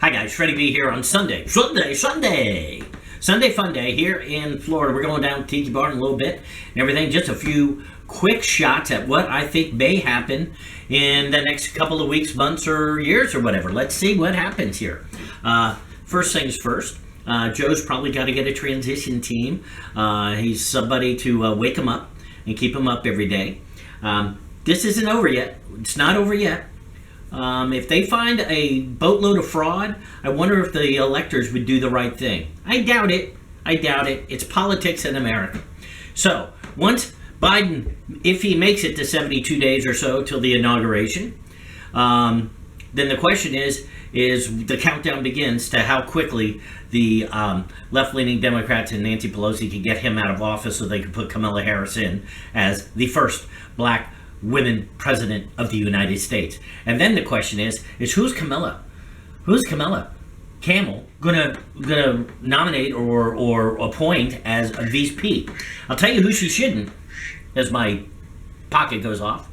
Hi guys, Freddie B here on Sunday Fun Day here in Florida. We're going down to Tiki Bar in a little bit and everything. Just a few quick shots at what I think may happen in the next couple of weeks, months, or years or whatever. Let's see what happens here. First things first, Joe's probably got to get a transition team. He's somebody to wake him up and keep him up every day. This isn't over yet. It's not over yet. If they find a boatload of fraud, I wonder if the electors would do the right thing. I doubt it. It's politics in America. So, once Biden, if he makes it to 72 days or so till the inauguration, then the question is the countdown begins to how quickly the left-leaning Democrats and Nancy Pelosi can get him out of office so they can put Kamala Harris in as the first black women president of the United States. And then the question is who's Kamala? Who's Kamala Camel gonna nominate or appoint as a VP? I'll tell you who she shouldn't, as my pocket goes off.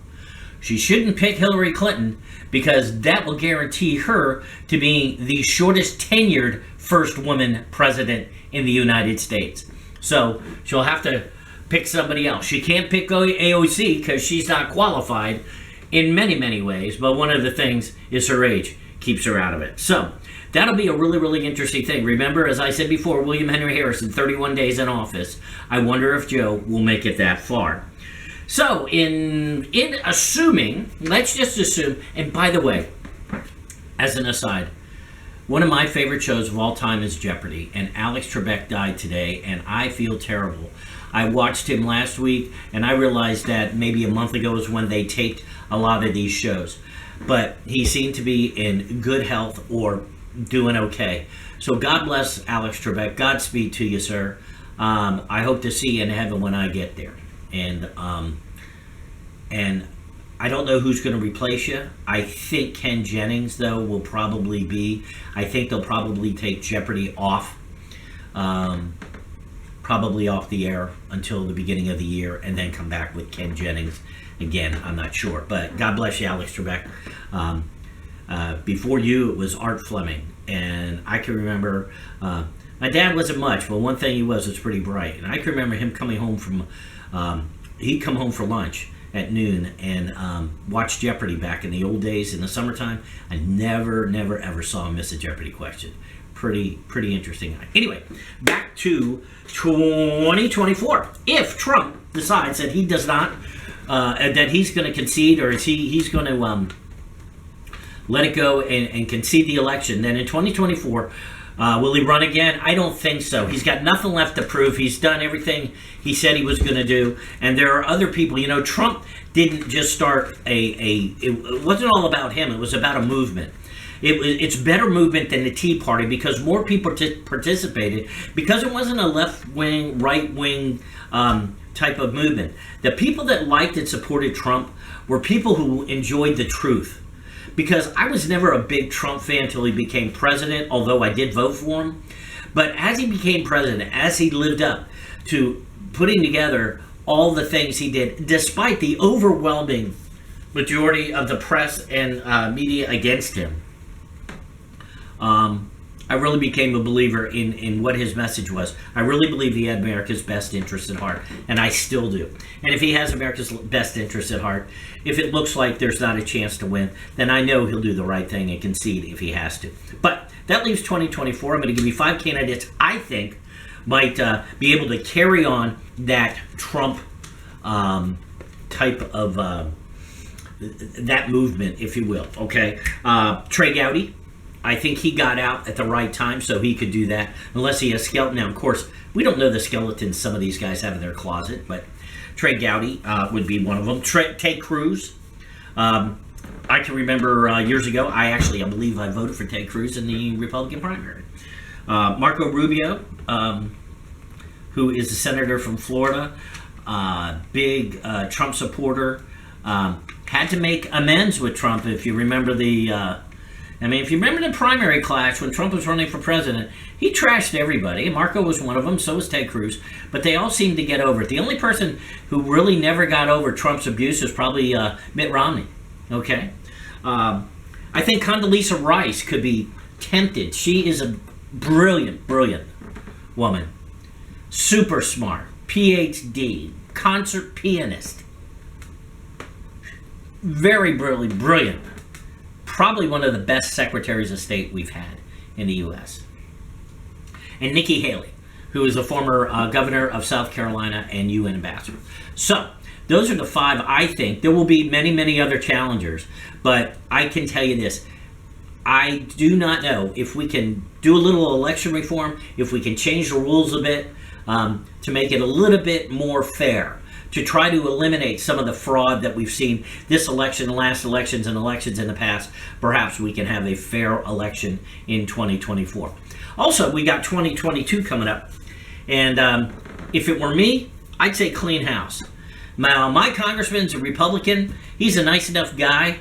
She shouldn't pick Hillary Clinton, because that will guarantee her to be the shortest tenured first woman president in the United States. So she'll have to pick somebody else. She can't pick AOC because she's not qualified in many ways, but one of the things is her age keeps her out of it. So that'll be a really interesting thing. Remember, as I said before, William Henry Harrison, 31 days in office. I wonder if Joe will make it that far. So in assuming, let's just assume, and by the way, as an aside, one of my favorite shows of all time is Jeopardy, and Alex Trebek died today, and I feel terrible. I watched him last week, and I realized that maybe a month ago was when they taped a lot of these shows. But he seemed to be in good health or doing okay. So God bless Alex Trebek. Godspeed to you, sir. I hope to see you in heaven when I get there. And I don't know who's going to replace you. I think Ken Jennings, though, will probably be. I think they'll probably take Jeopardy off. Probably off the air until the beginning of the year, and then come back with Ken Jennings again. I'm not sure, but God bless you, Alex Trebek. Before you, it was Art Fleming, and I can remember my dad wasn't much, but one thing he was pretty bright, and I can remember him coming home from he'd come home for lunch at noon and watch Jeopardy back in the old days in the summertime. I never ever saw him miss a Jeopardy question. Pretty interesting. Anyway, back to 2024. If Trump decides that he does not, that he's going to concede, or he's going to let it go and concede the election, then in 2024, will he run again? I don't think so. He's got nothing left to prove. He's done everything he said he was going to do, and there are other people. You know, Trump didn't just start it wasn't all about him. It was about a movement. It's better movement than the Tea Party, because more people participated, because it wasn't a left-wing, right-wing type of movement. The people that liked and supported Trump were people who enjoyed the truth. Because I was never a big Trump fan until he became president, although I did vote for him. But as he became president, as he lived up to putting together all the things he did, despite the overwhelming majority of the press and media against him, I really became a believer in what his message was. I really believe he had America's best interest at heart, and I still do. And if he has America's best interest at heart, if it looks like there's not a chance to win, then I know he'll do the right thing and concede if he has to. But that leaves 2024. I'm going to give you 5 candidates I think might be able to carry on that Trump type of that movement, if you will. Okay, Trey Gowdy. I think he got out at the right time, so he could do that, unless he has skeleton. Now, of course, we don't know the skeletons some of these guys have in their closet, but Trey Gowdy would be one of them. Ted Cruz. I can remember years ago, I believe I voted for Ted Cruz in the Republican primary. Marco Rubio, who is a senator from Florida, big Trump supporter, had to make amends with Trump, if you remember if you remember the primary clash when Trump was running for president, he trashed everybody. Marco was one of them, so was Ted Cruz, but they all seemed to get over it. The only person who really never got over Trump's abuse was probably Mitt Romney, okay? I think Condoleezza Rice could be tempted. She is a brilliant, brilliant woman. Super smart. PhD. Concert pianist. Very brilliant. Probably one of the best secretaries of state we've had in the U.S. And Nikki Haley, who is a former governor of South Carolina and UN ambassador. So, those are the 5 I think. There will be many, many other challengers, but I can tell you this. I do not know if we can do a little election reform, if we can change the rules a bit to make it a little bit more fair, to try to eliminate some of the fraud that we've seen this election, the last elections, and elections in the past. Perhaps we can have a fair election in 2024. Also, we got 2022 coming up, and if it were me, I'd say clean house. My congressman's a Republican. He's a nice enough guy.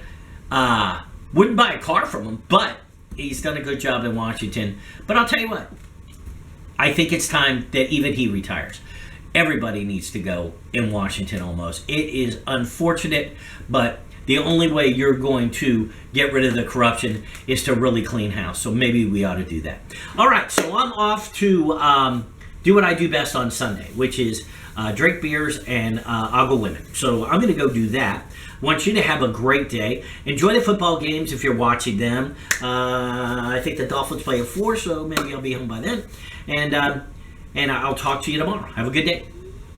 Wouldn't buy a car from him, but he's done a good job in Washington. But I'll tell you what, I think it's time that even he retires. Everybody needs to go in Washington almost. It is unfortunate, but the only way you're going to get rid of the corruption is to really clean house. So maybe we ought to do that. All right, so I'm off to do what I do best on Sunday, which is drink beers and I'll go women. So I'm going to go do that. Want you to have a great day. Enjoy the football games if you're watching them. I think the Dolphins play at 4, so maybe I'll be home by then. And I'll talk to you tomorrow. Have a good day.